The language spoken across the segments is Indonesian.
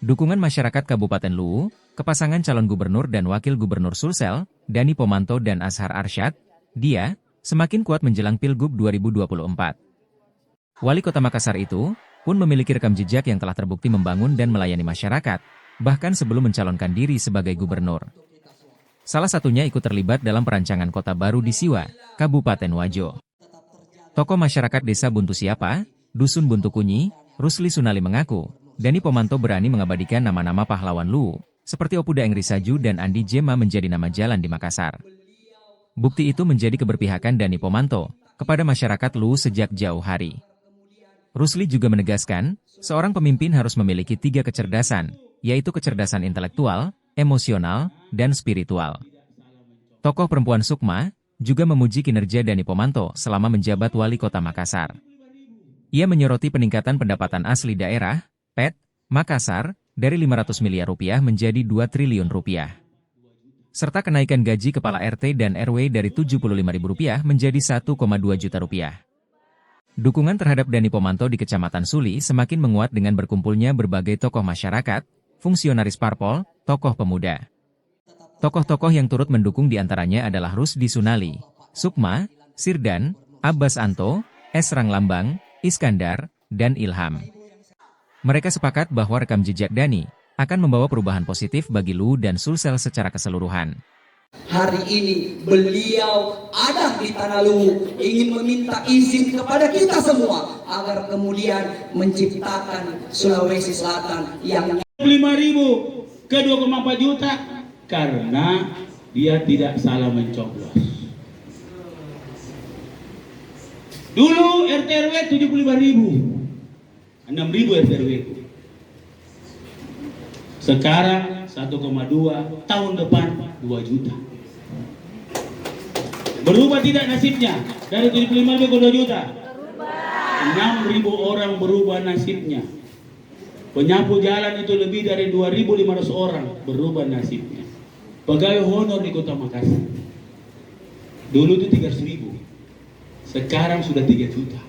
Dukungan masyarakat Kabupaten Luwu, ke pasangan calon gubernur dan wakil gubernur Sulsel, Dani Pomanto dan Azhar Arsyad, dia, semakin kuat menjelang Pilgub 2024. Wali Kota Makassar itu pun memiliki rekam jejak yang telah terbukti membangun dan melayani masyarakat, bahkan sebelum mencalonkan diri sebagai gubernur. Salah satunya ikut terlibat dalam perancangan kota baru di Siwa, Kabupaten Wajo. Tokoh masyarakat desa Buntu Siapa, Dusun Buntu Kunyi, Rusli Sunali mengaku, Dani Pomanto berani mengabadikan nama-nama pahlawan Luwu, seperti Opuda Engrisaju dan Andi Jema menjadi nama jalan di Makassar. Bukti itu menjadi keberpihakan Dani Pomanto kepada masyarakat Luwu sejak jauh hari. Rusli juga menegaskan, seorang pemimpin harus memiliki 3 kecerdasan, yaitu kecerdasan intelektual, emosional, dan spiritual. Tokoh perempuan Sukma juga memuji kinerja Dani Pomanto selama menjabat Wali Kota Makassar. Ia menyoroti peningkatan pendapatan asli daerah, PET, Makassar, dari 500 miliar rupiah menjadi 2 triliun rupiah. Serta kenaikan gaji kepala RT dan RW dari Rp75.000 menjadi Rp1,2 juta. Dukungan terhadap Dani Pomanto di Kecamatan Suli semakin menguat dengan berkumpulnya berbagai tokoh masyarakat, fungsionaris parpol, tokoh pemuda. Tokoh-tokoh yang turut mendukung diantaranya adalah Rusdi Sunali, Sukma, Sirdan, Abbas Anto, Esrang Lambang, Iskandar, dan Ilham. Mereka sepakat bahwa rekam jejak Dani akan membawa perubahan positif bagi Luwu dan Sulsel secara keseluruhan. Hari ini beliau ada di Tanah Luwu, ingin meminta izin kepada kita semua agar kemudian menciptakan Sulawesi Selatan yang 5.000 ke 2,4 juta karena dia tidak salah mencoblos. Dulu RT/RW 75.000, 6.000 RT/RW. Sekarang 1,2, tahun depan 2 juta. Berubah tidak nasibnya dari 75.000 ke 2 juta? 6.000 orang berubah nasibnya. Penyapu jalan itu lebih dari 2.500 orang berubah nasibnya. Pegawai honor di Kota Makassar dulu itu 300.000, sekarang sudah 3 juta.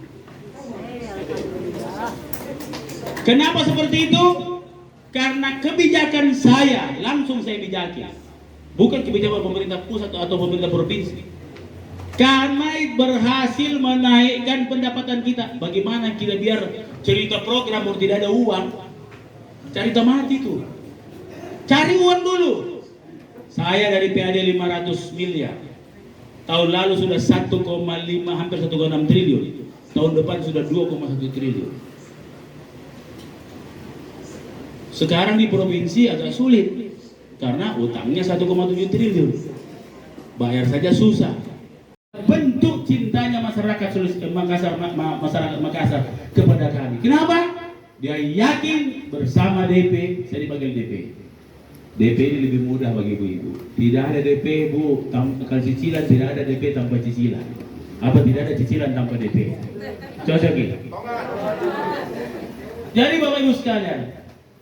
Kenapa seperti itu? Karena kebijakan saya, langsung saya bijaki, bukan kebijakan pemerintah pusat atau pemerintah provinsi. Karena berhasil menaikkan pendapatan kita. Bagaimana kita biar cerita program tidak ada uang? Cari mati tuh. Cari uang dulu. Saya dari PAD 500 miliar. Tahun lalu sudah 1,5 hampir 1,6 triliun. Tahun depan sudah 2,1 triliun. Sekarang di provinsi agak sulit karena utangnya 1,7 triliun. Bayar saja susah. Bentuk cintanya masyarakat masyarakat Makassar kepada kami. Kenapa? Dia yakin bersama DP, saya dipanggil DP. DP ini lebih mudah bagi ibu-ibu. Tidak ada DP, Bu, tanpa cicilan, tidak ada DP tanpa cicilan. Apa tidak ada cicilan tanpa DP? Cocok ya? Jadi Bapak Ibu sekalian,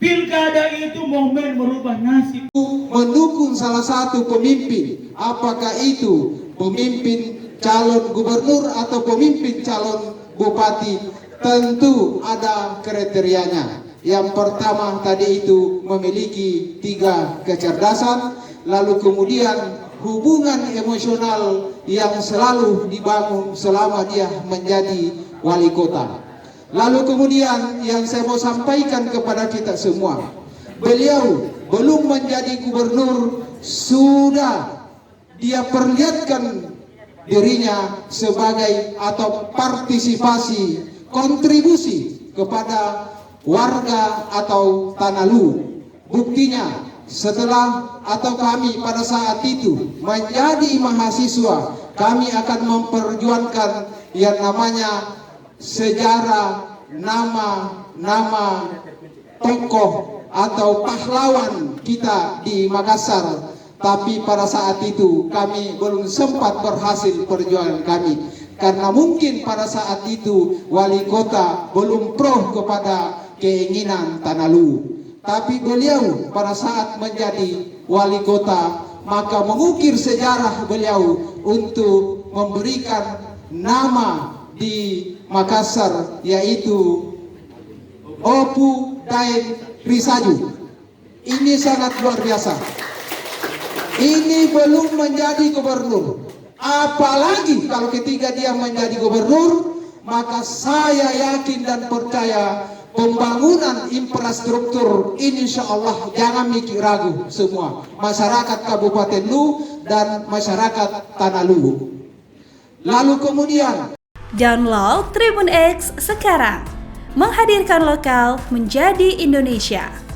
pilkada itu momen merubah nasib. Mendukung salah satu pemimpin, apakah itu pemimpin calon gubernur atau pemimpin calon bupati, tentu ada kriterianya. Yang pertama tadi itu memiliki 3 kecerdasan, lalu kemudian hubungan emosional yang selalu dibangun selama dia menjadi wali kota. Lalu kemudian yang saya mau sampaikan kepada kita semua, beliau belum menjadi gubernur sudah dia perlihatkan dirinya sebagai atau partisipasi, kontribusi kepada warga atau Tanah Luwu. Buktinya setelah atau kami pada saat itu menjadi mahasiswa, kami akan memperjuangkan yang namanya sejarah, nama tokoh atau pahlawan kita di Makassar. Tapi pada saat itu kami belum sempat berhasil perjuangan kami, karena mungkin pada saat itu wali kota belum pro kepada keinginan Tanah Luwu. Tapi beliau pada saat menjadi wali kota, maka mengukir sejarah beliau untuk memberikan nama di Makassar, yaitu Opu Daeng Risaju. Ini sangat luar biasa. Ini belum menjadi gubernur. Apalagi kalau ketika dia menjadi gubernur, maka saya yakin dan percaya pembangunan infrastruktur ini insya Allah jangan mikir ragu semua. Masyarakat Kabupaten Luwu dan masyarakat Tanah Luwu. Lalu kemudian download Tribun X sekarang, menghadirkan lokal menjadi Indonesia.